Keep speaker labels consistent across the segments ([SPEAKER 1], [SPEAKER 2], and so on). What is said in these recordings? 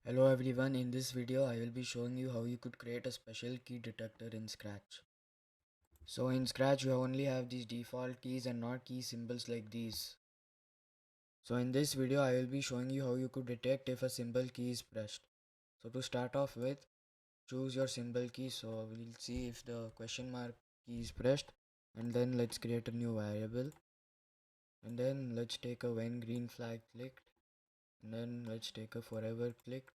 [SPEAKER 1] Hello everyone, in this video I will be showing you how you could create a special key detector in Scratch. So in Scratch you only have these default keys and not key symbols like these. So in this video I will be showing you how you could detect if a symbol key is pressed. So to start off with, choose your symbol key. So we'll see if the question mark key is pressed, and then let's create a new variable, and then let's take a when green flag clicked, and then let's take a forever clicked,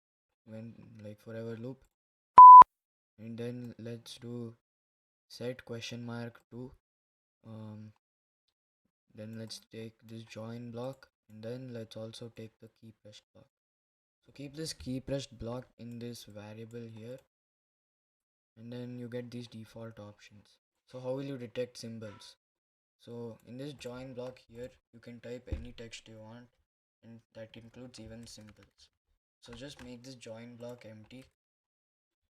[SPEAKER 1] when like forever loop, and then let's do set question mark to then let's take this join block, and then let's also take the key pressed block. So keep this key pressed block in this variable here, and then you get these default options. So how will you detect symbols? So in this join block here you can type any text you want, and that includes even symbols. So just make this join block empty,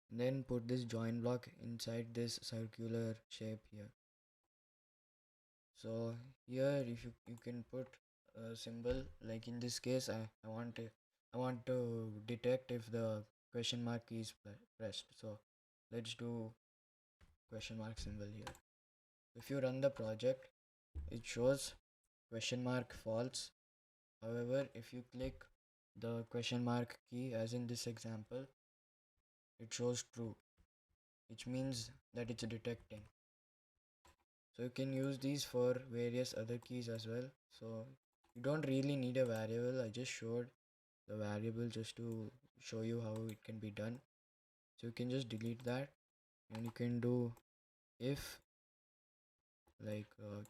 [SPEAKER 1] then put this join block inside this circular shape here. So here if you can put a symbol, like in this case I want to detect if the question mark key is pressed. So let's do question mark symbol here. If you run the project, it shows question mark false. However, if you click the question mark key, as in this example, it shows true, which means that it's detecting. So you can use these for various other keys as well. So you don't really need a variable. I just showed the variable just to show you how it can be done. So you can just delete that, and you can do if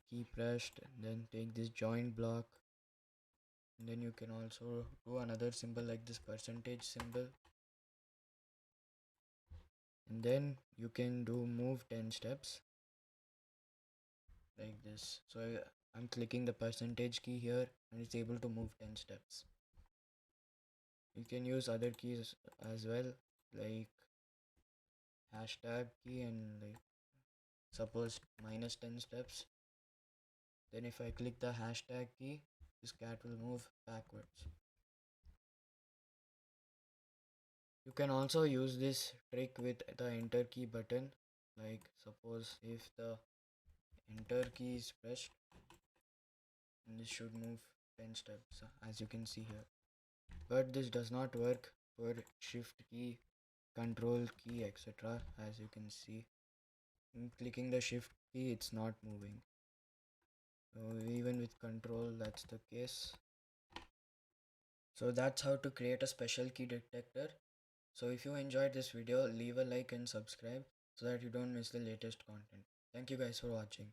[SPEAKER 1] key pressed, then take this join block, and then you can also do another symbol like this percentage symbol, and then you can do move 10 steps like this. So I'm clicking the percentage key here, and it's able to move 10 steps. You can use other keys as well, like hashtag key, and like suppose minus 10 steps. Then if I click the hashtag key, this cat will move backwards. You can also use this trick with the enter key button. Like suppose if the enter key is pressed, and this should move 10 steps, as you can see here. But this does not work for shift key, control key, etc. As you can see, in clicking the shift key it's not moving. So even with control that's the case. So that's how to create a special key detector. So if you enjoyed this video, leave a like and subscribe so that you don't miss the latest content. Thank you guys for watching.